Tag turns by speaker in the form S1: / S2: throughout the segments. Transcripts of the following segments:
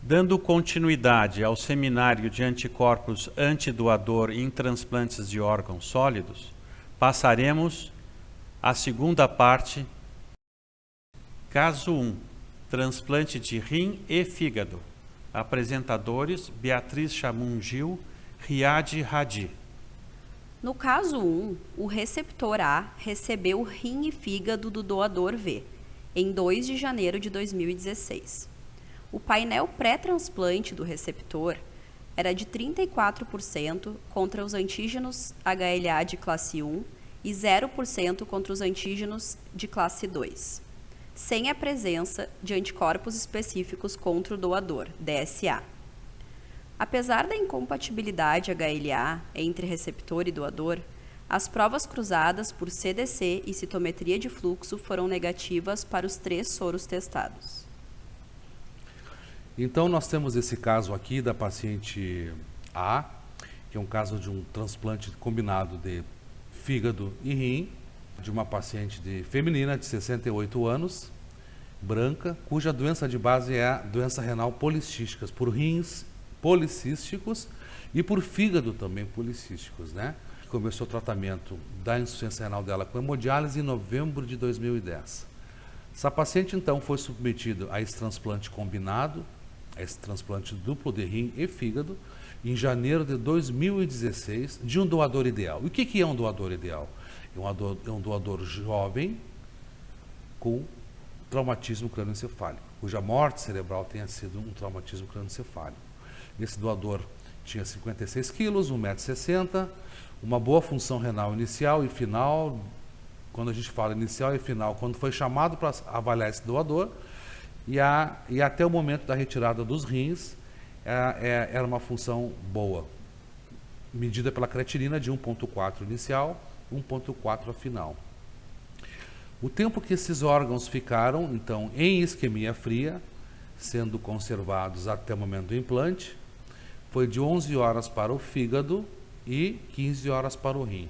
S1: Dando continuidade ao seminário de anticorpos antidoador em transplantes de órgãos sólidos, passaremos à segunda parte. Caso 1. Transplante de rim e fígado. Apresentadores: Beatriz Chamum Gil, Riad Hadi.
S2: No caso 1, o receptor A recebeu o rim e fígado do doador V, em 2 de janeiro de 2016. O painel pré-transplante do receptor era de 34% contra os antígenos HLA de classe 1 e 0% contra os antígenos de classe 2, sem a presença de anticorpos específicos contra o doador, DSA. Apesar da incompatibilidade HLA entre receptor e doador, as provas cruzadas por CDC e citometria de fluxo foram negativas para os 3 soros testados.
S3: Então, nós temos esse caso aqui da paciente A, que é um caso de um transplante combinado de fígado e rim, de uma paciente feminina de 68 anos, branca, cuja doença de base é a doença renal policística, por rins policísticos e por fígado também policísticos, né? Começou o tratamento da insuficiência renal dela com hemodiálise em novembro de 2010. Essa paciente, então, foi submetida a esse transplante combinado, a esse transplante duplo de rim e fígado, em janeiro de 2016, de um doador ideal. E o que é um doador ideal? É um doador jovem com traumatismo crânioencefálico, cuja morte cerebral tenha sido um traumatismo crânioencefálico. Esse doador tinha 56 quilos, 1,60 m, uma boa função renal inicial e final. Quando a gente fala inicial e final, quando foi chamado para avaliar esse doador, e até o momento da retirada dos rins, era uma função boa, medida pela creatinina de 1,4 inicial, 1,4 a final. O tempo que esses órgãos ficaram, então, em isquemia fria, sendo conservados até o momento do implante, foi de 11 horas para o fígado e 15 horas para o rim.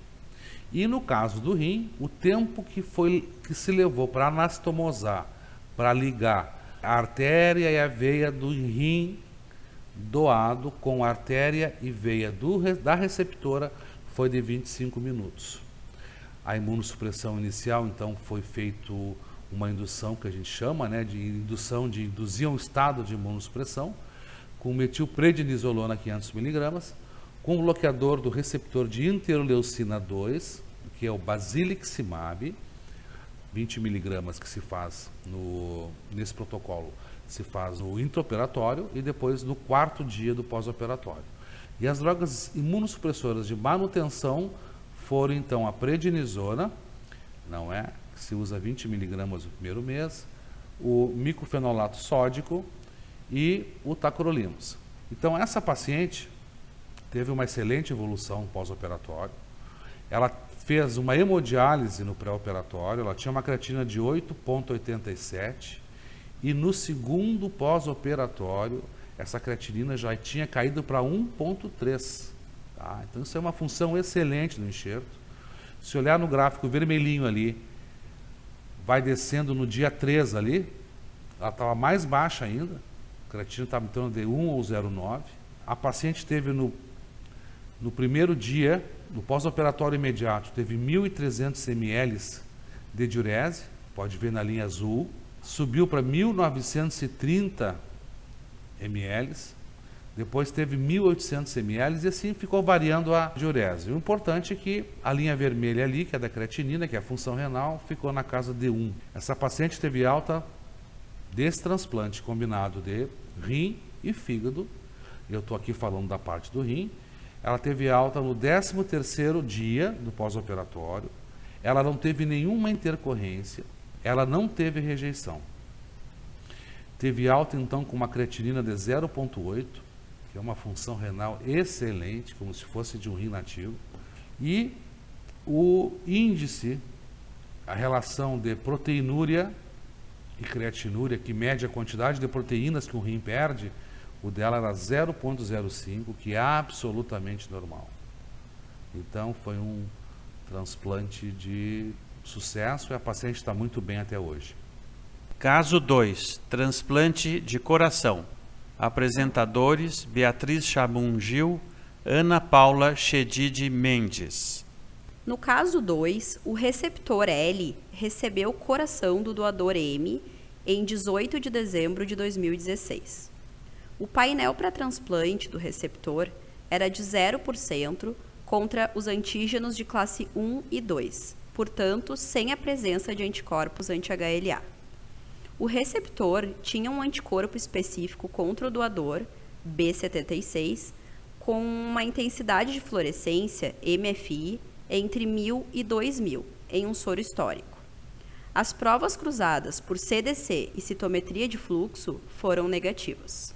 S3: E no caso do rim, o tempo que se levou para anastomosar, para ligar a artéria e a veia do rim doado com a artéria e veia da receptora foi de 25 minutos. A imunossupressão inicial, então, foi feito uma indução que a gente chama, né, de induzir um estado de imunossupressão com metilprednisolona 500 mg, com o bloqueador do receptor de interleucina 2, que é o basiliximab, 20 mg que se faz nesse protocolo, se faz no intraoperatório e depois no 4º dia do pós-operatório. E as drogas imunossupressoras de manutenção foram então a prednisona, não é? Que se usa 20 mg no primeiro mês, o micofenolato sódico e o tacrolimus. Então essa paciente teve uma excelente evolução pós-operatório. Ela fez uma hemodiálise no pré-operatório, ela tinha uma creatina de 8,87 e no segundo pós-operatório essa creatinina já tinha caído para 1,3. Tá? Então isso é uma função excelente do enxerto. Se olhar no gráfico vermelhinho ali, vai descendo no dia 3 ali, ela estava mais baixa ainda, a creatina estava em torno de 1 ou 0,9. A paciente teve no primeiro dia, no pós-operatório imediato, teve 1.300 ml de diurese, pode ver na linha azul, subiu para 1.930 ml, depois teve 1.800 ml e assim ficou variando a diurese. O importante é que a linha vermelha ali, que é da creatinina, que é a função renal, ficou na casa de 1. Essa paciente teve alta desse transplante combinado de rim e fígado. Eu estou aqui falando da parte do rim. Ela teve alta no 13º dia do pós-operatório. Ela não teve nenhuma intercorrência. Ela não teve rejeição. Teve alta, então, com uma creatinina de 0,8, que é uma função renal excelente, como se fosse de um rim nativo. E o índice, a relação de proteinúria e creatinúria, que mede a quantidade de proteínas que o rim perde, o dela era 0,05, que é absolutamente normal. Então, foi um transplante de sucesso e a paciente está muito bem até hoje.
S1: Caso 2. Transplante de coração. Apresentadores: Beatriz Chabum Gil, Ana Paula Chedid Mendes.
S2: No caso 2, o receptor L recebeu o coração do doador M em 18 de dezembro de 2016. O painel pré-transplante do receptor era de 0% contra os antígenos de classe 1 e 2, portanto, sem a presença de anticorpos anti-HLA. O receptor tinha um anticorpo específico contra o doador, B76, com uma intensidade de fluorescência, MFI, entre 1000 e 2000, em um soro histórico. As provas cruzadas por CDC e citometria de fluxo foram negativas.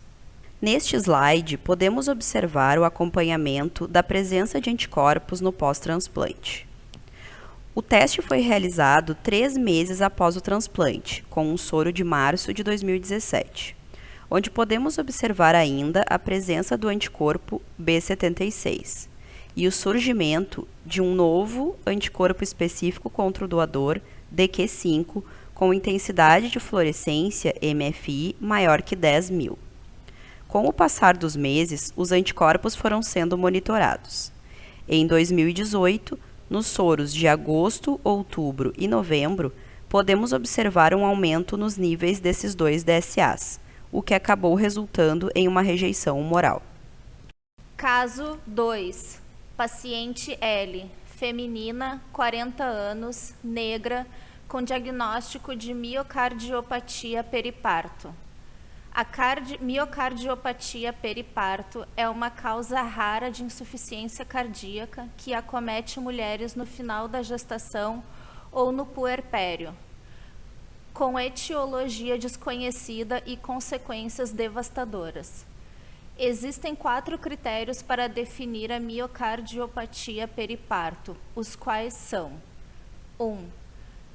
S2: Neste slide, podemos observar o acompanhamento da presença de anticorpos no pós-transplante. O teste foi realizado 3 meses após o transplante, com um soro de março de 2017, onde podemos observar ainda a presença do anticorpo B76 e o surgimento de um novo anticorpo específico contra o doador, DQ5, com intensidade de fluorescência MFI maior que 10.000. Com o passar dos meses, os anticorpos foram sendo monitorados. Em 2018, nos soros de agosto, outubro e novembro, podemos observar um aumento nos níveis desses dois DSAs, o que acabou resultando em uma rejeição humoral.
S4: Caso 2. Paciente L, feminina, 40 anos, negra, com diagnóstico de miocardiopatia periparto. A miocardiopatia periparto é uma causa rara de insuficiência cardíaca que acomete mulheres no final da gestação ou no puerpério, com etiologia desconhecida e consequências devastadoras. Existem 4 critérios para definir a miocardiopatia periparto, os quais são: 1.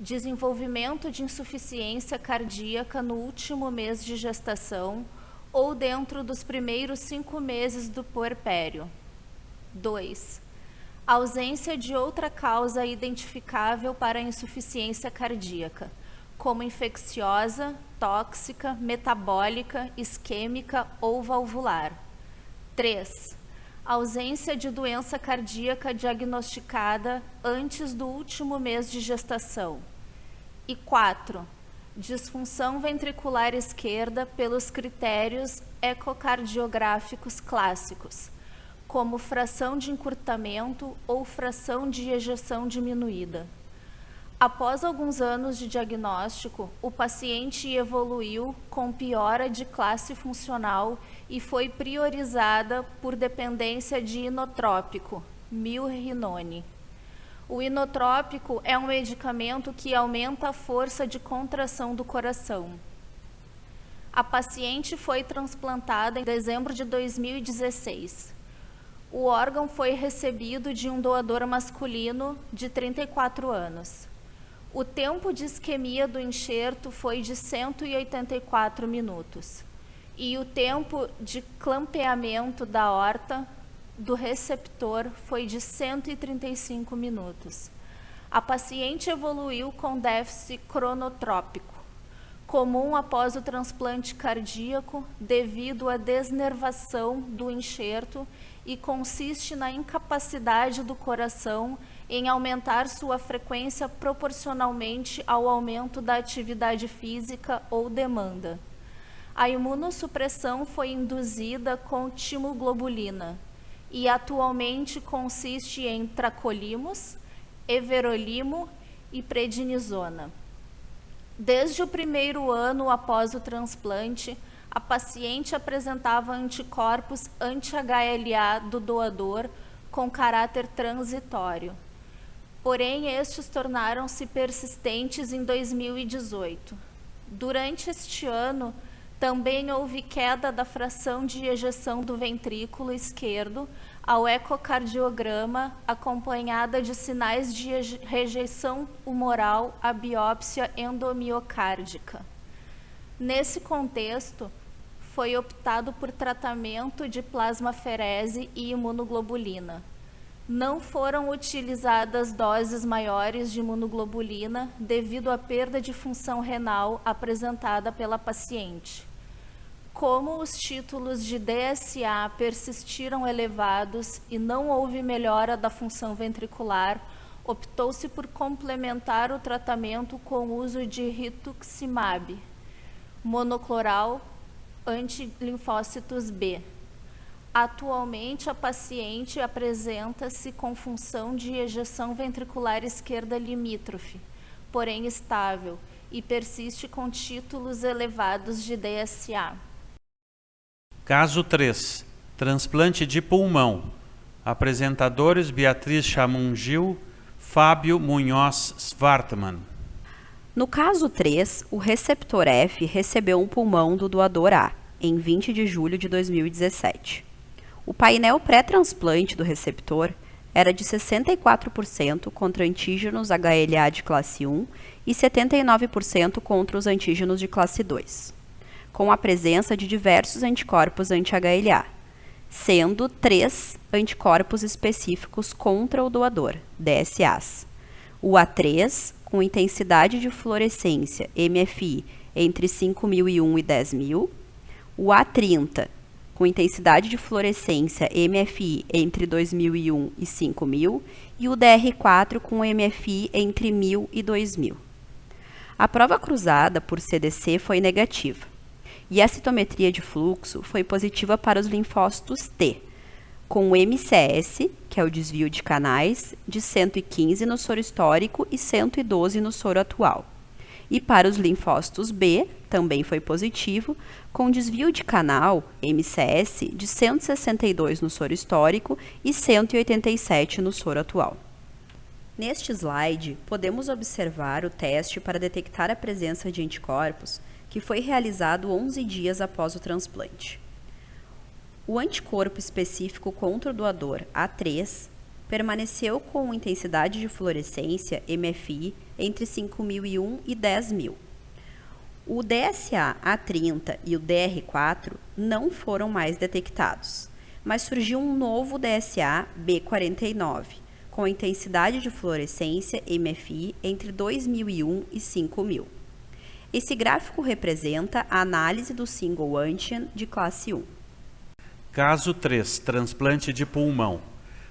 S4: Desenvolvimento de insuficiência cardíaca no último mês de gestação ou dentro dos primeiros 5 meses do puerpério. 2. Ausência de outra causa identificável para a insuficiência cardíaca, como infecciosa, tóxica, metabólica, isquêmica ou valvular. 3. Ausência de doença cardíaca diagnosticada antes do último mês de gestação. E 4. Disfunção ventricular esquerda pelos critérios ecocardiográficos clássicos, como fração de encurtamento ou fração de ejeção diminuída. Após alguns anos de diagnóstico, o paciente evoluiu com piora de classe funcional e foi priorizada por dependência de inotrópico, milrinone. O inotrópico é um medicamento que aumenta a força de contração do coração. A paciente foi transplantada em dezembro de 2016. O órgão foi recebido de um doador masculino de 34 anos. O tempo de isquemia do enxerto foi de 184 minutos e o tempo de clampeamento da aorta do receptor foi de 135 minutos. A paciente evoluiu com déficit cronotrópico, comum após o transplante cardíaco devido à desnervação do enxerto e consiste na incapacidade do coração em aumentar sua frequência proporcionalmente ao aumento da atividade física ou demanda. A imunossupressão foi induzida com timoglobulina e atualmente consiste em tracolimos, everolimo e prednisona. Desde o primeiro ano após o transplante, a paciente apresentava anticorpos anti-HLA do doador com caráter transitório. Porém, estes tornaram-se persistentes em 2018. Durante este ano, também houve queda da fração de ejeção do ventrículo esquerdo ao ecocardiograma, acompanhada de sinais de rejeição humoral à biópsia endomiocárdica. Nesse contexto, foi optado por tratamento de plasmaferese e imunoglobulina. Não foram utilizadas doses maiores de imunoglobulina devido à perda de função renal apresentada pela paciente. Como os títulos de DSA persistiram elevados e não houve melhora da função ventricular, optou-se por complementar o tratamento com o uso de rituximab, monocloral anti-linfócitos B. Atualmente, a paciente apresenta-se com função de ejeção ventricular esquerda limítrofe, porém estável, e persiste com títulos elevados de DSA.
S1: Caso 3. Transplante de pulmão. Apresentadores Beatriz Chamum Gil, Fábio Munhoz Svartman.
S2: No caso 3, o receptor F recebeu um pulmão do doador A, em 20 de julho de 2017. O painel pré-transplante do receptor era de 64% contra antígenos HLA de classe 1 e 79% contra os antígenos de classe 2, com a presença de diversos anticorpos anti-HLA, sendo 3 anticorpos específicos contra o doador, DSAs. O A3, com intensidade de fluorescência MFI entre 5.001 e 10.000, o A30, com intensidade de fluorescência MFI entre 2001 e 5000, e o DR4 com MFI entre 1000 e 2000. A prova cruzada por CDC foi negativa, e a citometria de fluxo foi positiva para os linfócitos T, com o MCS, que é o desvio de canais, de 115 no soro histórico e 112 no soro atual. E para os linfócitos B, também foi positivo, com desvio de canal, MCS, de 162 no soro histórico e 187 no soro atual. Neste slide, podemos observar o teste para detectar a presença de anticorpos, que foi realizado 11 dias após o transplante. O anticorpo específico contra o doador, A3, permaneceu com intensidade de fluorescência, MFI, entre 5.001 e 10.000. O DSA A30 e o DR4 não foram mais detectados, mas surgiu um novo DSA B49, com intensidade de fluorescência MFI entre 2001 e 5000. Esse gráfico representa a análise do single antigen de classe 1.
S1: Caso 3. Transplante de pulmão.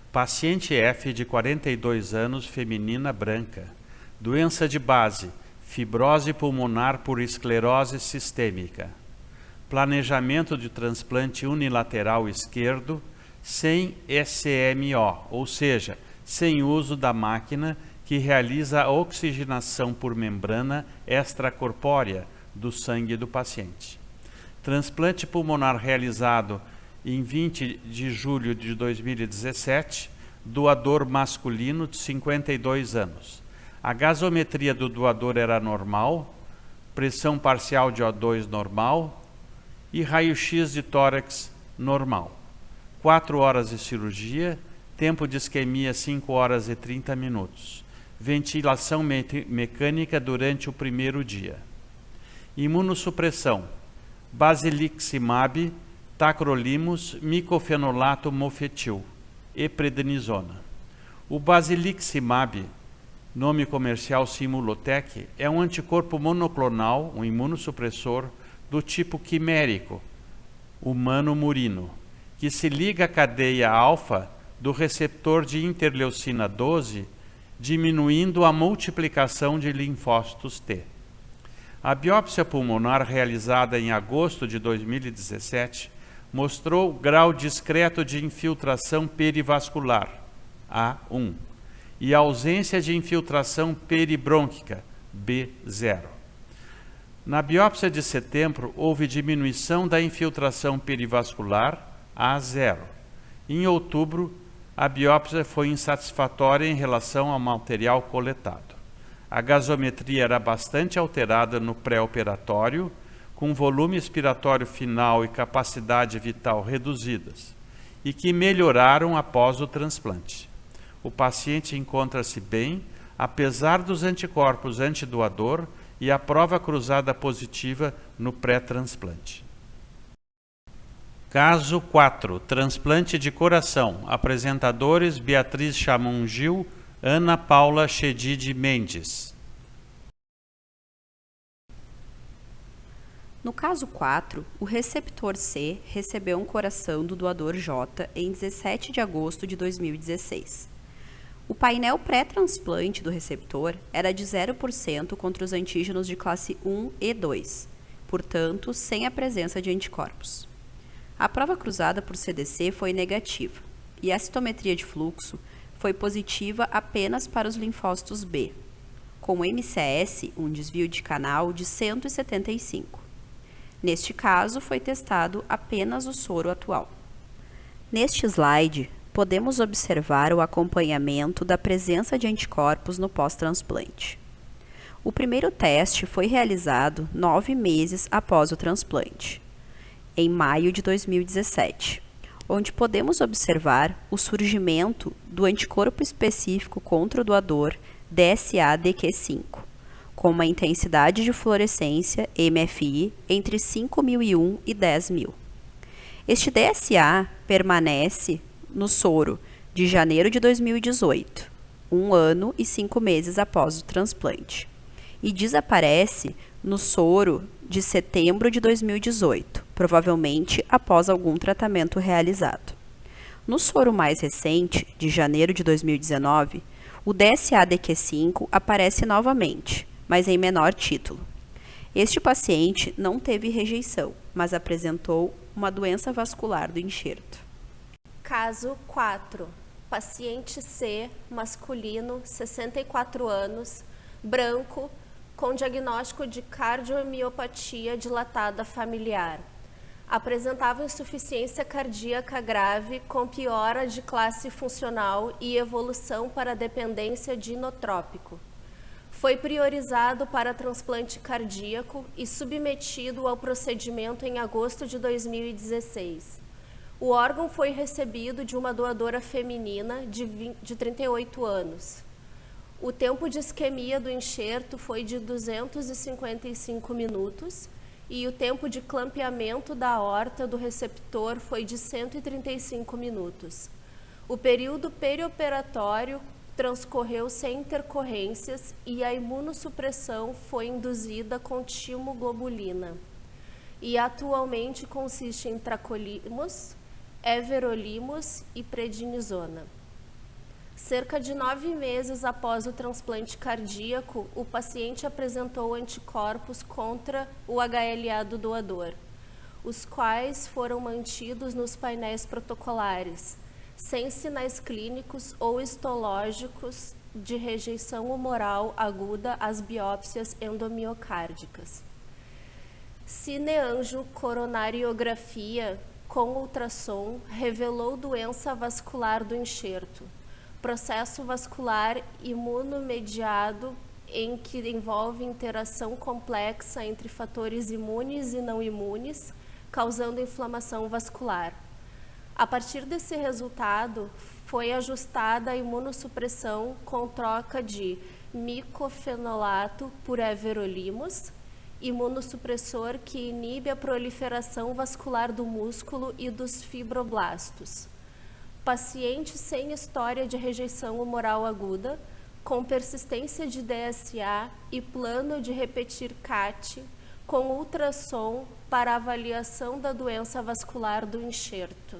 S1: Paciente F de 42 anos, feminina, branca. Doença de base, fibrose pulmonar por esclerose sistêmica. Planejamento de transplante unilateral esquerdo sem SMO, ou seja, sem uso da máquina que realiza a oxigenação por membrana extracorpórea do sangue do paciente. Transplante pulmonar realizado em 20 de julho de 2017, doador masculino de 52 anos. A gasometria do doador era normal, pressão parcial de O2 normal e raio-x de tórax normal. 4 horas de cirurgia, tempo de isquemia 5 horas e 30 minutos. Ventilação mecânica durante o primeiro dia. Imunossupressão, basiliximab, tacrolimus, micofenolato mofetil e prednisona. O basiliximab, nome comercial Simulotec, é um anticorpo monoclonal, um imunossupressor do tipo quimérico, humano-murino, que se liga à cadeia alfa do receptor de interleucina 12, diminuindo a multiplicação de linfócitos T. A biópsia pulmonar realizada em agosto de 2017 mostrou grau discreto de infiltração perivascular, A1, e ausência de infiltração peribrônquica, B0. Na biópsia de setembro, houve diminuição da infiltração perivascular, A0. Em outubro, a biópsia foi insatisfatória em relação ao material coletado. A gasometria era bastante alterada no pré-operatório, com volume expiratório final e capacidade vital reduzidas, e que melhoraram após o transplante. O paciente encontra-se bem, apesar dos anticorpos antidoador e a prova cruzada positiva no pré-transplante. Caso 4. Transplante de coração. Apresentadores Beatriz Chamum Gil, Ana Paula Chedid Mendes.
S2: No caso 4, o receptor C recebeu um coração do doador J em 17 de agosto de 2016. O painel pré-transplante do receptor era de 0% contra os antígenos de classe 1 e 2, portanto, sem a presença de anticorpos. A prova cruzada por CDC foi negativa, e a citometria de fluxo foi positiva apenas para os linfócitos B, com MCS, um desvio de canal, de 175. Neste caso, foi testado apenas o soro atual. Neste slide, podemos observar o acompanhamento da presença de anticorpos no pós-transplante. O primeiro teste foi realizado 9 meses após o transplante, em maio de 2017, onde podemos observar o surgimento do anticorpo específico contra o doador DSA-DQ5, com uma intensidade de fluorescência MFI entre 5.001 e 10.000. Este DSA permanece no soro de janeiro de 2018, 1 ano e 5 meses após o transplante, e desaparece no soro de setembro de 2018, provavelmente após algum tratamento realizado. No soro mais recente, de janeiro de 2019, o DSA-DQ5 aparece novamente, mas em menor título. Este paciente não teve rejeição, mas apresentou uma doença vascular do enxerto.
S4: Caso 4. Paciente C, masculino, 64 anos, branco, com diagnóstico de cardiomiopatia dilatada familiar. Apresentava insuficiência cardíaca grave com piora de classe funcional e evolução para dependência de inotrópico. Foi priorizado para transplante cardíaco e submetido ao procedimento em agosto de 2016. O órgão foi recebido de uma doadora feminina de 38 anos. O tempo de isquemia do enxerto foi de 255 minutos e o tempo de clampeamento da aorta do receptor foi de 135 minutos. O período perioperatório transcorreu sem intercorrências e a imunossupressão foi induzida com timoglobulina. E atualmente consiste em tracolimos, everolimus e prednisona. Cerca de 9 meses após o transplante cardíaco, o paciente apresentou anticorpos contra o HLA do doador, os quais foram mantidos nos painéis protocolares, sem sinais clínicos ou histológicos de rejeição humoral aguda às biópsias endomiocárdicas. Cineangiocoronariografia com ultrassom revelou doença vascular do enxerto, processo vascular imunomediado em que envolve interação complexa entre fatores imunes e não imunes, causando inflamação vascular. A partir desse resultado, foi ajustada a imunossupressão com troca de micofenolato por everolimus, imunossupressor que inibe a proliferação vascular do músculo e dos fibroblastos. Paciente sem história de rejeição humoral aguda, com persistência de DSA e plano de repetir CAT, com ultrassom para avaliação da doença vascular do enxerto.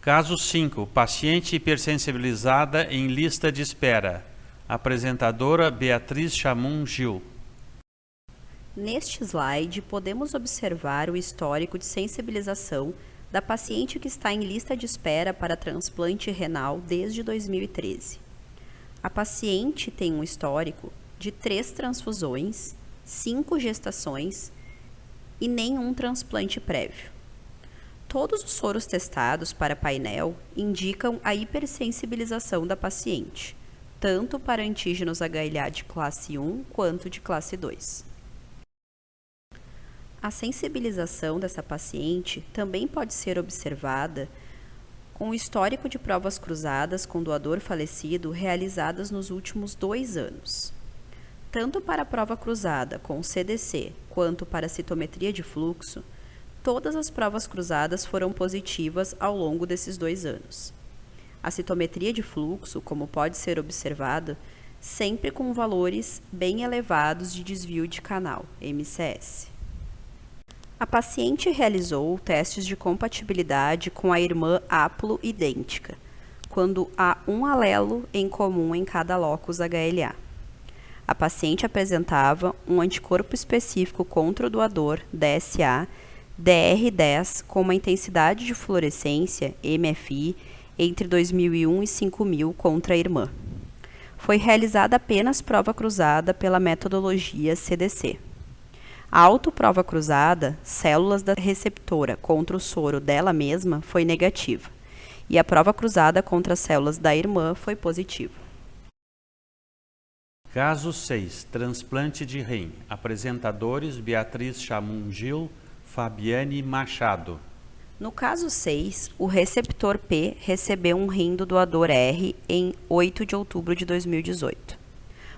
S1: Caso 5. Paciente hipersensibilizada em lista de espera. Apresentadora Beatriz Chamum Gil.
S2: Neste slide, podemos observar o histórico de sensibilização da paciente que está em lista de espera para transplante renal desde 2013. A paciente tem um histórico de 3 transfusões, 5 gestações e nenhum transplante prévio. Todos os soros testados para painel indicam a hipersensibilização da paciente, tanto para antígenos HLA de classe 1 quanto de classe 2. A sensibilização dessa paciente também pode ser observada com o histórico de provas cruzadas com doador falecido realizadas nos últimos 2 anos. Tanto para a prova cruzada com o CDC quanto para a citometria de fluxo, todas as provas cruzadas foram positivas ao longo desses 2 anos. A citometria de fluxo, como pode ser observado, sempre com valores bem elevados de desvio de canal, MCS. A paciente realizou testes de compatibilidade com a irmã haploidêntica, quando há um alelo em comum em cada locus HLA. A paciente apresentava um anticorpo específico contra o doador, DSA, DR10, com uma intensidade de fluorescência, MFI, entre 2001 e 5000 contra a irmã. Foi realizada apenas prova cruzada pela metodologia CDC. A autoprova cruzada, células da receptora contra o soro dela mesma, foi negativa, e a prova cruzada contra as células da irmã foi positiva.
S1: Caso 6. Transplante de rim. Apresentadores: Beatriz Chamum Gil, Fabiane Machado.
S2: No caso 6, o receptor P recebeu um rim do doador R em 8 de outubro de 2018.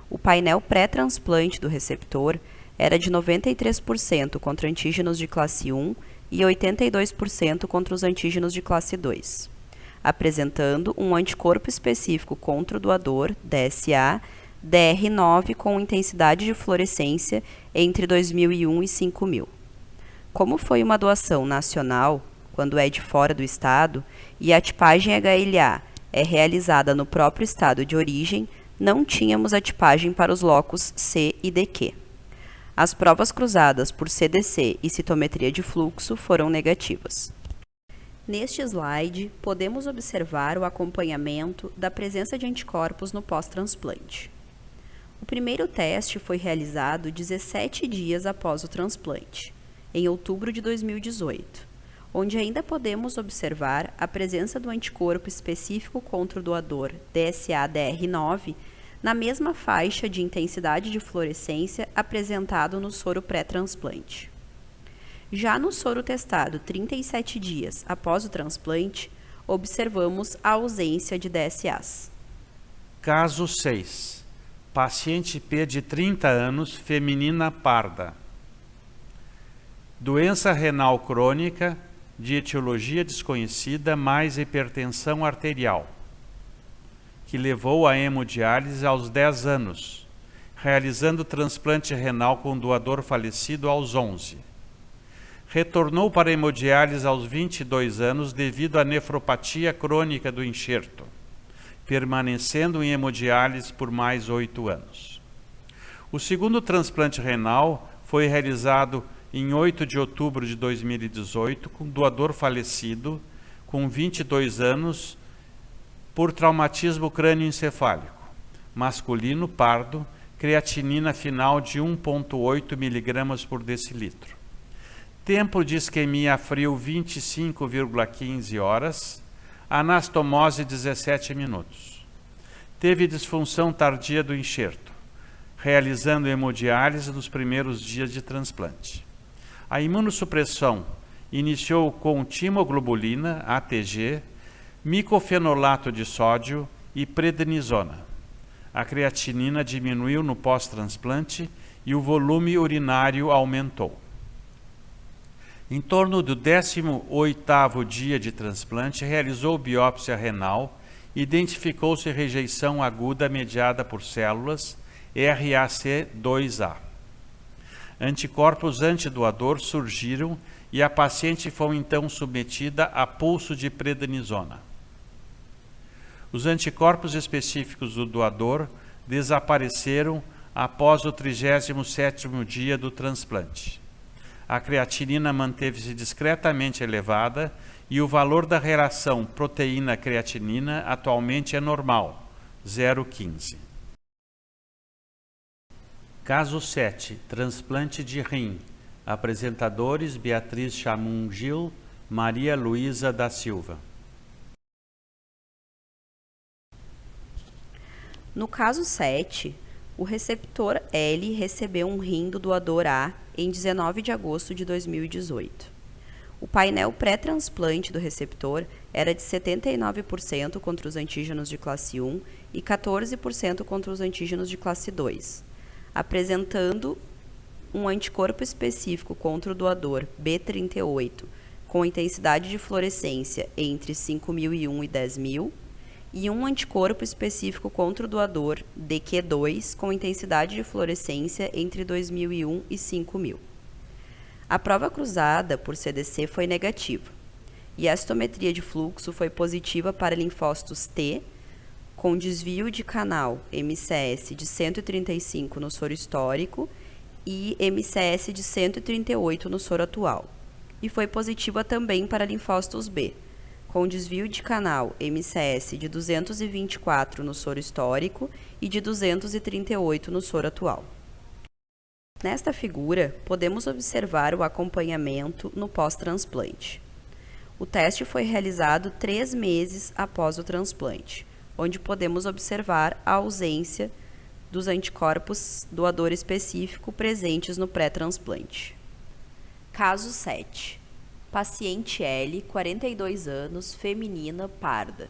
S2: O painel pré-transplante do receptor era de 93% contra antígenos de classe 1 e 82% contra os antígenos de classe 2, apresentando um anticorpo específico contra o doador, DSA, DR9 com intensidade de fluorescência entre 2001 e 5000. Como foi uma doação nacional, quando é de fora do estado, e a tipagem HLA é realizada no próprio estado de origem, não tínhamos a tipagem para os locus C e DQ. As provas cruzadas por CDC e citometria de fluxo foram negativas. Neste slide, podemos observar o acompanhamento da presença de anticorpos no pós-transplante. O primeiro teste foi realizado 17 dias após o transplante, em outubro de 2018, onde ainda podemos observar a presença do anticorpo específico contra o doador DSA-DR9 na mesma faixa de intensidade de fluorescência apresentado no soro pré-transplante. Já no soro testado 37 dias após o transplante, observamos a ausência de DSAs.
S1: Caso 6. Paciente P de 30 anos, feminina parda. Doença renal crônica, de etiologia desconhecida, mais hipertensão arterial, que levou à hemodiálise aos 10 anos, realizando transplante renal com doador falecido aos 11. Retornou para a hemodiálise aos 22 anos devido à nefropatia crônica do enxerto, permanecendo em hemodiálise por mais 8 anos. O segundo transplante renal foi realizado em 8 de outubro de 2018, com doador falecido, com 22 anos, por traumatismo crânioencefálico, masculino pardo, creatinina final de 1,8 mg por decilitro. Tempo de isquemia a frio 25,15 horas, anastomose 17 minutos. Teve disfunção tardia do enxerto, realizando hemodiálise nos primeiros dias de transplante. A imunossupressão iniciou com timoglobulina, ATG, micofenolato de sódio e prednisona. A creatinina diminuiu no pós-transplante e o volume urinário aumentou. Em torno do 18º dia de transplante, realizou biópsia renal, identificou-se rejeição aguda mediada por células RAC2A. Anticorpos antidoador surgiram e a paciente foi então submetida a pulso de prednisona. Os anticorpos específicos do doador desapareceram após o 37º dia do transplante. A creatinina manteve-se discretamente elevada e o valor da relação proteína-creatinina atualmente é normal, 0,15. Caso 7. Transplante de rim. Apresentadores: Beatriz Chamum Gil, Maria Luísa da Silva.
S2: No caso 7, o receptor L recebeu um rim do doador A em 19 de agosto de 2018. O painel pré-transplante do receptor era de 79% contra os antígenos de classe 1 e 14% contra os antígenos de classe 2, apresentando um anticorpo específico contra o doador B38, com intensidade de fluorescência entre 5001 e 10.000, e um anticorpo específico contra o doador, DQ2, com intensidade de fluorescência entre 2001 e 5000. A prova cruzada por CDC foi negativa, e a citometria de fluxo foi positiva para linfócitos T, com desvio de canal MCS de 135 no soro histórico e MCS de 138 no soro atual, e foi positiva também para linfócitos B, com desvio de canal MCS de 224 no soro histórico e de 238 no soro atual. Nesta figura, podemos observar o acompanhamento no pós-transplante. O teste foi realizado 3 meses após o transplante, onde podemos observar a ausência dos anticorpos doador específico presentes no pré-transplante. Caso 7. Paciente L, 42 anos, feminina, parda.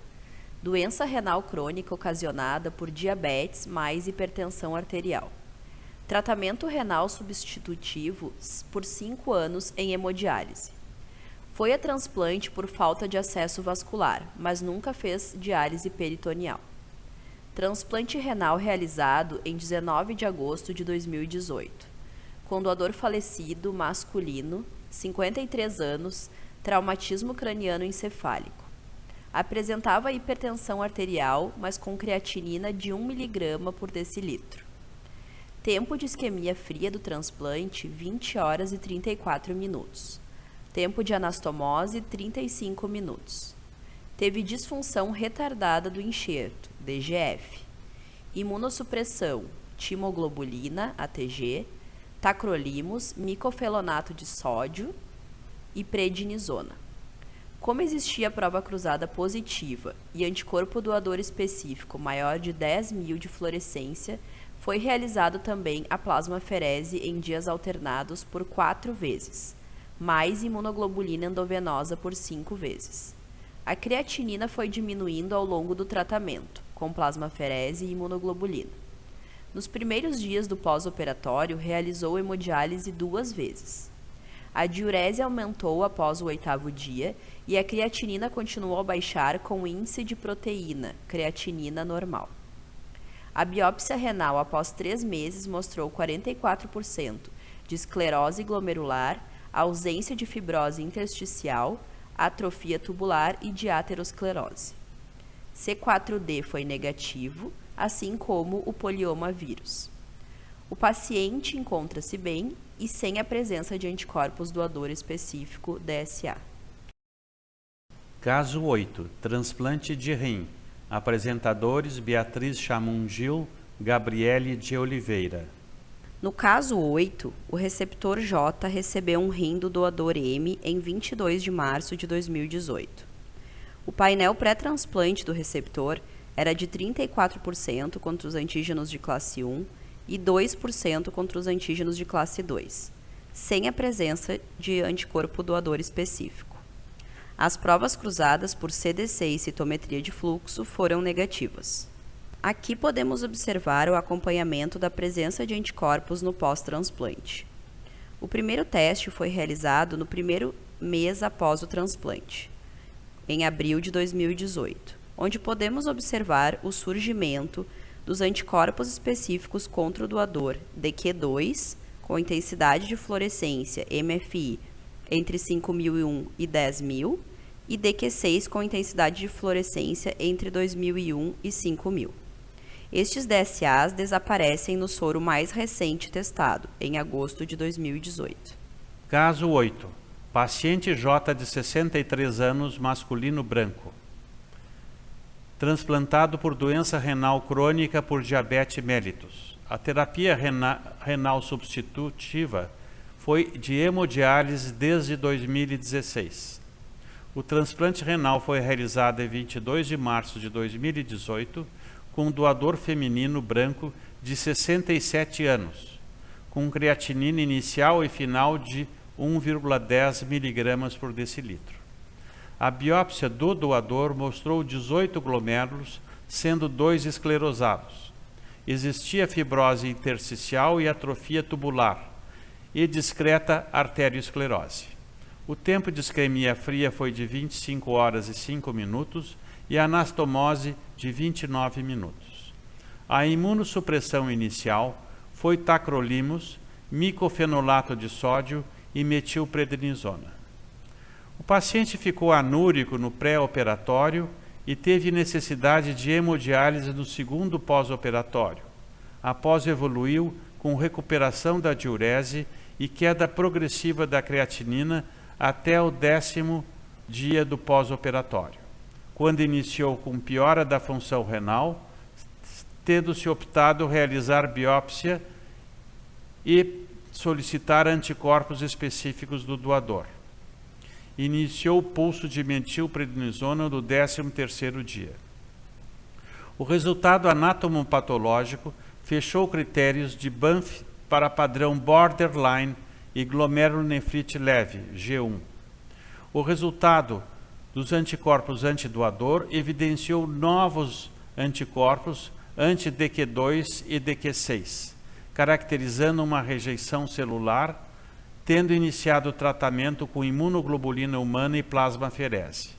S2: Doença renal crônica ocasionada por diabetes mais hipertensão arterial. Tratamento renal substitutivo por 5 anos em hemodiálise. Foi a transplante por falta de acesso vascular, mas nunca fez diálise peritoneal. Transplante renal realizado em 19 de agosto de 2018. Com doador falecido masculino, 53 anos, traumatismo craniano encefálico. Apresentava hipertensão arterial, mas com creatinina de 1 mg por decilitro. Tempo de isquemia fria do transplante, 20 horas e 34 minutos. Tempo de anastomose, 35 minutos. Teve disfunção retardada do enxerto, DGF. Imunossupressão, timoglobulina, ATG, tacrolimus, micofenonato de sódio e prednisona. Como existia prova cruzada positiva e anticorpo doador específico maior de 10.000 de fluorescência, foi realizado também a plasmaferese em dias alternados por 4 vezes, mais imunoglobulina endovenosa por 5 vezes. A creatinina foi diminuindo ao longo do tratamento, com plasmaferese e imunoglobulina. Nos primeiros dias do pós-operatório, realizou hemodiálise 2 vezes. A diurese aumentou após o 8º dia e a creatinina continuou a baixar com índice de proteína, creatinina normal. A biópsia renal após 3 meses mostrou 44% de esclerose glomerular, ausência de fibrose intersticial, atrofia tubular e de aterosclerose. C4D foi negativo, assim como o polioma vírus. O paciente encontra-se bem e sem a presença de anticorpos doador específico DSA.
S1: Caso 8. Transplante de rim. Apresentadores Beatriz Chamungil, Gabriele de Oliveira.
S2: No caso 8, o receptor J recebeu um rim do doador M em 22 de março de 2018. O painel pré-transplante do receptor era de 34% contra os antígenos de classe 1 e 2% contra os antígenos de classe 2, sem a presença de anticorpo doador específico. As provas cruzadas por CDC e citometria de fluxo foram negativas. Aqui podemos observar o acompanhamento da presença de anticorpos no pós-transplante. O primeiro teste foi realizado no primeiro mês após o transplante, em abril de 2018. Onde podemos observar o surgimento dos anticorpos específicos contra o doador DQ2, com intensidade de fluorescência MFI entre 5.001 e 10.000, e DQ6 com intensidade de fluorescência entre 2001 e 5.000. Estes DSAs desaparecem no soro mais recente testado, em agosto de 2018.
S1: Caso 8. Paciente J de 63 anos, masculino branco. Transplantado por doença renal crônica por diabetes mellitus. A terapia renal substitutiva foi de hemodiálise desde 2016. O transplante renal foi realizado em 22 de março de 2018 com um doador feminino branco de 67 anos, com creatinina inicial e final de 1,10 mg por decilitro. A biópsia do doador mostrou 18 glomérulos, sendo 2 esclerosados. Existia fibrose intersticial e atrofia tubular, e discreta arteriosclerose. O tempo de isquemia fria foi de 25 horas e 5 minutos e anastomose de 29 minutos. A imunossupressão inicial foi tacrolimus, micofenolato de sódio e metilprednisona. O paciente ficou anúrico no pré-operatório e teve necessidade de hemodiálise no segundo pós-operatório. Após evoluiu com recuperação da diurese e queda progressiva da creatinina até o 10º dia do pós-operatório, quando iniciou com piora da função renal, tendo-se optado realizar biópsia e solicitar anticorpos específicos do doador. Iniciou o pulso de metilprednisona no 13º dia. O resultado anatomopatológico fechou critérios de Banff para padrão borderline e glomerulonefrite leve, G1. O resultado dos anticorpos antidoador evidenciou novos anticorpos anti-DQ2 e DQ6, caracterizando uma rejeição celular, tendo iniciado o tratamento com imunoglobulina humana e plasmaferese.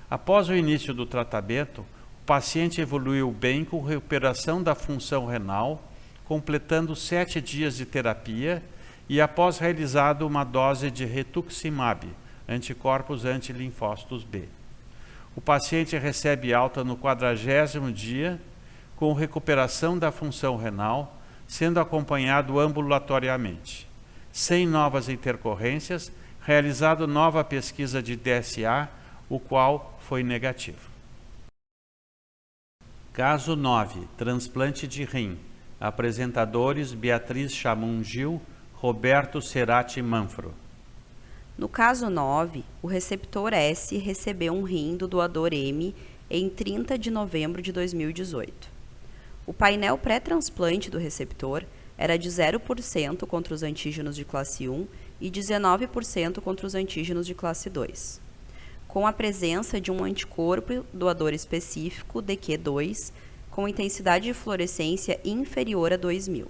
S1: Após o início do tratamento, o paciente evoluiu bem com recuperação da função renal, completando 7 dias de terapia e após realizado uma dose de rituximab, anticorpos antilinfócitos B. O paciente recebe alta no 40º dia, com recuperação da função renal, sendo acompanhado ambulatoriamente. Sem novas intercorrências, realizado nova pesquisa de DSA, o qual foi negativo. Caso 9, transplante de rim. Apresentadores Beatriz Chamum Gil, Roberto Cerati Manfro.
S2: No caso 9, o receptor S recebeu um rim do doador M em 30 de novembro de 2018. O painel pré-transplante do receptor era de 0% contra os antígenos de classe 1 e 19% contra os antígenos de classe 2, com a presença de um anticorpo doador específico, DQ2, com intensidade de fluorescência inferior a 2000.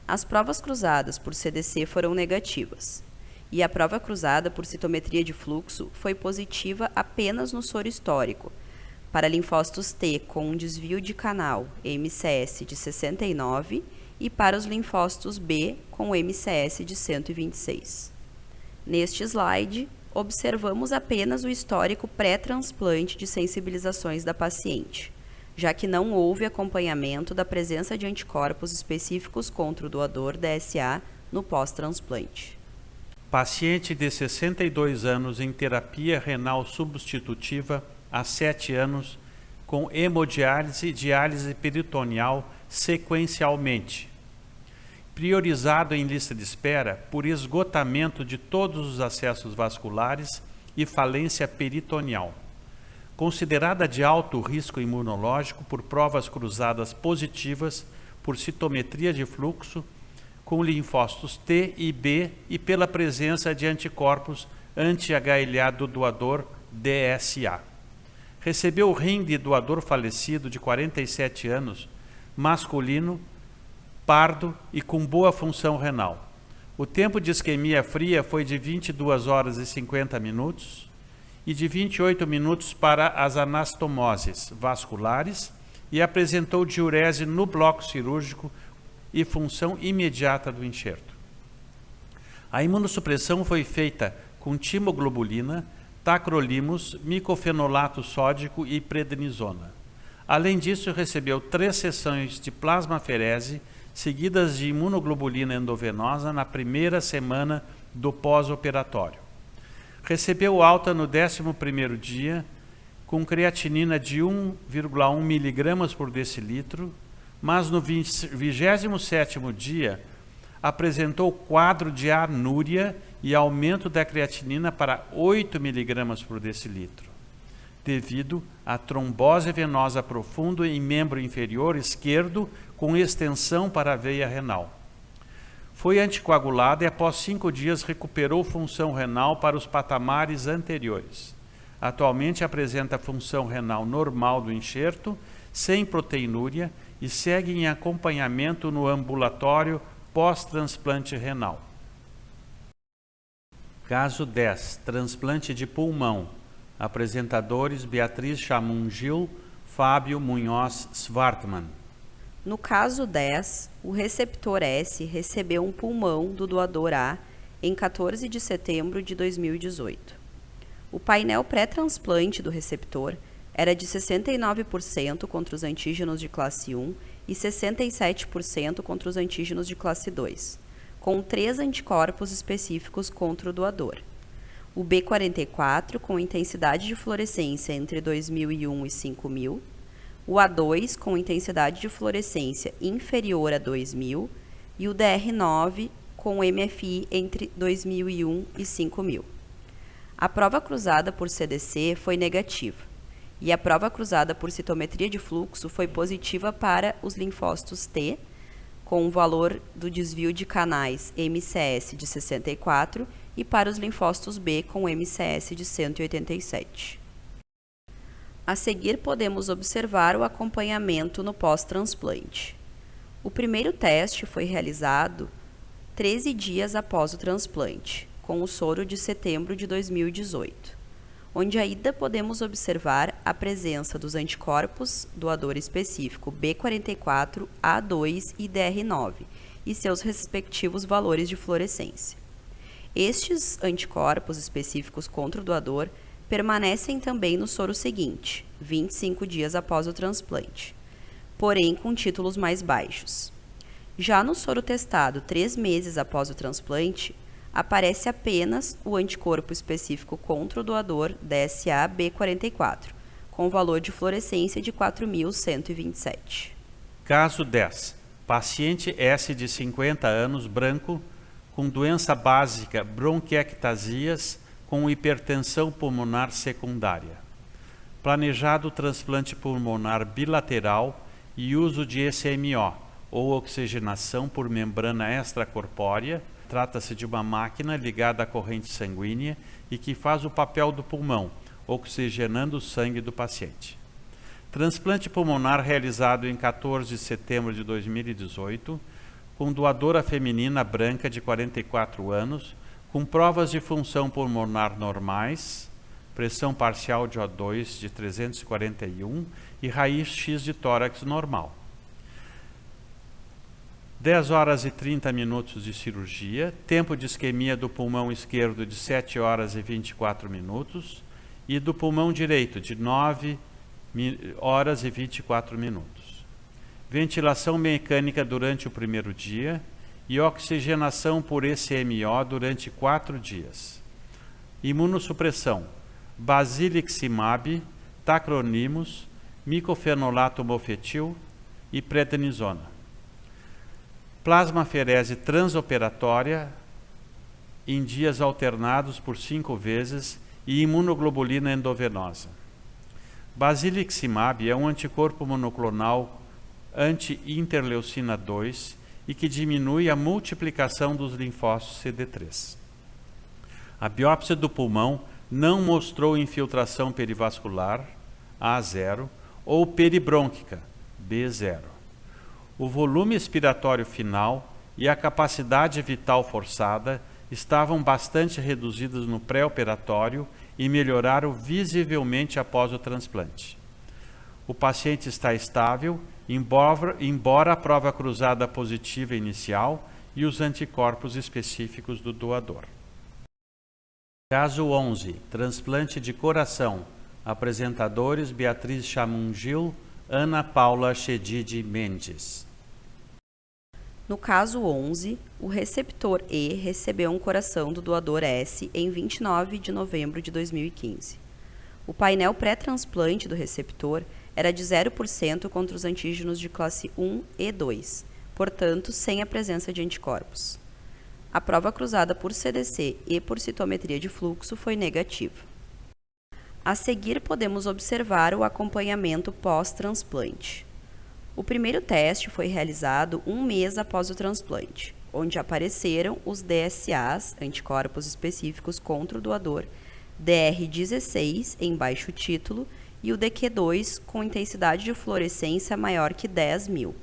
S2: As provas cruzadas por CDC foram negativas, e a prova cruzada por citometria de fluxo foi positiva apenas no soro histórico, para linfócitos T com um desvio de canal MCS de 69 e para os linfócitos B com MCS de 126. Neste slide, observamos apenas o histórico pré-transplante de sensibilizações da paciente, já que não houve acompanhamento da presença de anticorpos específicos contra o doador DSA no pós-transplante.
S1: Paciente de 62 anos em terapia renal substitutiva há 7 anos, com hemodiálise e diálise peritoneal sequencialmente. Priorizado em lista de espera por esgotamento de todos os acessos vasculares e falência peritoneal. Considerada de alto risco imunológico por provas cruzadas positivas por citometria de fluxo, com linfócitos T e B e pela presença de anticorpos anti-HLA do doador DSA. Recebeu o rim de doador falecido de 47 anos, masculino, pardo e com boa função renal. O tempo de isquemia fria foi de 22 horas e 50 minutos e de 28 minutos para as anastomoses vasculares e apresentou diurese no bloco cirúrgico e função imediata do enxerto. A imunossupressão foi feita com timoglobulina, tacrolimus, micofenolato sódico e prednisona. Além disso, recebeu 3 sessões de plasmaferese seguidas de imunoglobulina endovenosa na primeira semana do pós-operatório. Recebeu alta no 11º dia, com creatinina de 1,1 mg por decilitro, mas no 27º dia apresentou quadro de anúria e aumento da creatinina para 8 mg por decilitro, devido à trombose venosa profunda em membro inferior esquerdo com extensão para a veia renal. Foi anticoagulada e após 5 dias recuperou função renal para os patamares anteriores. Atualmente apresenta função renal normal do enxerto, sem proteinúria e segue em acompanhamento no ambulatório pós-transplante renal. Caso 10, transplante de pulmão. Apresentadores Beatriz Chamungil, Fábio Munhoz Schwartmann.
S2: No caso 10, o receptor S recebeu um pulmão do doador A em 14 de setembro de 2018. O painel pré-transplante do receptor era de 69% contra os antígenos de classe 1 e 67% contra os antígenos de classe 2, com 3 anticorpos específicos contra o doador. O B44 com intensidade de fluorescência entre 2001 e 5000, o A2 com intensidade de fluorescência inferior a 2000 e o DR9 com MFI entre 2001 e 5000. A prova cruzada por CDC foi negativa e a prova cruzada por citometria de fluxo foi positiva para os linfócitos T, com o valor do desvio de canais MCS de 64 e para os linfócitos B com MCS de 187. A seguir, podemos observar o acompanhamento no pós-transplante. O primeiro teste foi realizado 13 dias após o transplante, com o soro de setembro de 2018, onde ainda podemos observar a presença dos anticorpos doador específico B44, A2 e DR9 e seus respectivos valores de fluorescência. Estes anticorpos específicos contra o doador permanecem também no soro seguinte, 25 dias após o transplante, porém com títulos mais baixos. Já no soro testado 3 meses após o transplante, aparece apenas o anticorpo específico contra o doador DSA-B44, com valor de fluorescência de 4.127.
S1: Caso 10. Paciente S de 50 anos, branco, com doença básica bronquiectasias com hipertensão pulmonar secundária. Planejado transplante pulmonar bilateral e uso de ECMO, ou oxigenação por membrana extracorpórea. Trata-se de uma máquina ligada à corrente sanguínea e que faz o papel do pulmão, oxigenando o sangue do paciente. Transplante pulmonar realizado em 14 de setembro de 2018, com doadora feminina branca de 44 anos, com provas de função pulmonar normais, pressão parcial de O2 de 341 e raio-x de tórax normal. 10 horas e 30 minutos de cirurgia, tempo de isquemia do pulmão esquerdo de 7 horas e 24 minutos e do pulmão direito de 9 horas e 24 minutos. Ventilação mecânica durante o primeiro dia e oxigenação por ECMO durante 4 dias. Imunossupressão, basiliximab, tacrolimus, micofenolato mofetil e prednisona. Plasmaferese transoperatória em dias alternados por 5 vezes e imunoglobulina endovenosa. Basiliximab é um anticorpo monoclonal anti-interleucina 2 e que diminui a multiplicação dos linfócitos CD3. A biópsia do pulmão não mostrou infiltração perivascular, A0, ou peribrônquica, B0. O volume expiratório final e a capacidade vital forçada estavam bastante reduzidas no pré-operatório e melhoraram visivelmente após o transplante. O paciente está estável, embora a prova cruzada positiva inicial e os anticorpos específicos do doador. Caso 11. Transplante de coração. Apresentadores Beatriz Chamungil, Ana Paula Chedid Mendes.
S2: No caso 11, o receptor E recebeu um coração do doador S em 29 de novembro de 2015. O painel pré-transplante do receptor era de 0% contra os antígenos de classe 1 e 2, portanto, sem a presença de anticorpos. A prova cruzada por CDC e por citometria de fluxo foi negativa. A seguir, podemos observar o acompanhamento pós-transplante. O primeiro teste foi realizado 1 mês após o transplante, onde apareceram os DSAs, anticorpos específicos contra o doador, DR16 em baixo título e o DQ2 com intensidade de fluorescência maior que 10.000.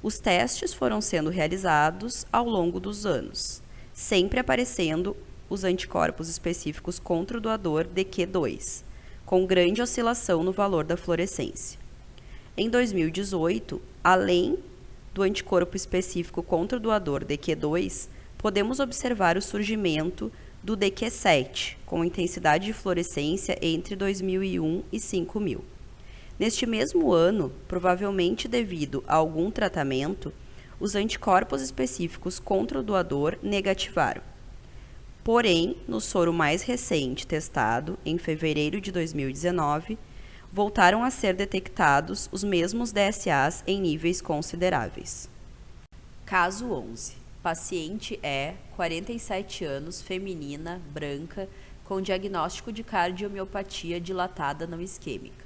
S2: Os testes foram sendo realizados ao longo dos anos, sempre aparecendo os anticorpos específicos contra o doador DQ2, com grande oscilação no valor da fluorescência. Em 2018, além do anticorpo específico contra o doador DQ2, podemos observar o surgimento do DQ7, com intensidade de fluorescência entre 2001 e 5000. Neste mesmo ano, provavelmente devido a algum tratamento, os anticorpos específicos contra o doador negativaram. Porém, no soro mais recente testado, em fevereiro de 2019, voltaram a ser detectados os mesmos DSAs em níveis consideráveis. Caso 11. Paciente é 47 anos, feminina, branca, com diagnóstico de cardiomiopatia dilatada não isquêmica.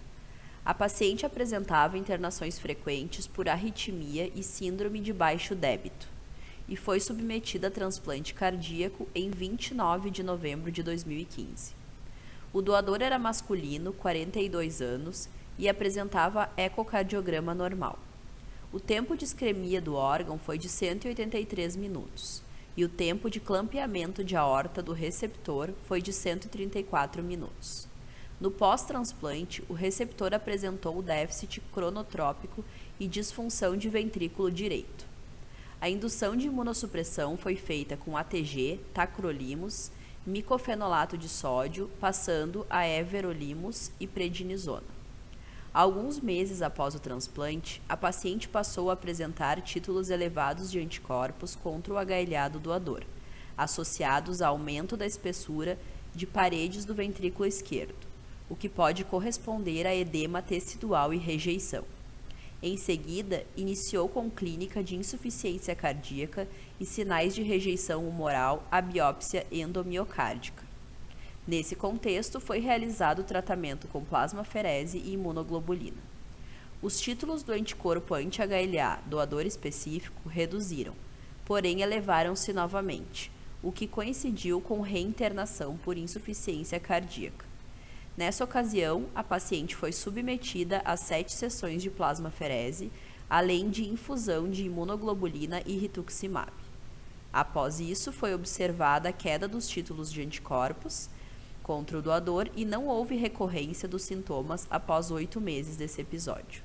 S2: A paciente apresentava internações frequentes por arritmia e síndrome de baixo débito e foi submetida a transplante cardíaco em 29 de novembro de 2015. O doador era masculino, 42 anos, e apresentava ecocardiograma normal. O tempo de isquemia do órgão foi de 183 minutos e o tempo de clampeamento de aorta do receptor foi de 134 minutos. No pós-transplante, o receptor apresentou déficit cronotrópico e disfunção de ventrículo direito. A indução de imunossupressão foi feita com ATG, tacrolimus, micofenolato de sódio, passando a everolimus e prednisona. Alguns meses após o transplante, a paciente passou a apresentar títulos elevados de anticorpos contra o HLA do doador, associados a aumento da espessura de paredes do ventrículo esquerdo, o que pode corresponder a edema tecidual e rejeição. Em seguida, iniciou com clínica de insuficiência cardíaca e sinais de rejeição humoral à biópsia endomiocárdica. Nesse contexto, foi realizado o tratamento com plasmaferese e imunoglobulina. Os títulos do anticorpo anti-HLA doador específico reduziram, porém elevaram-se novamente, o que coincidiu com reinternação por insuficiência cardíaca. Nessa ocasião, a paciente foi submetida a 7 sessões de plasmaferese, além de infusão de imunoglobulina e rituximab. Após isso, foi observada a queda dos títulos de anticorpos contra o doador e não houve recorrência dos sintomas após 8 meses desse episódio.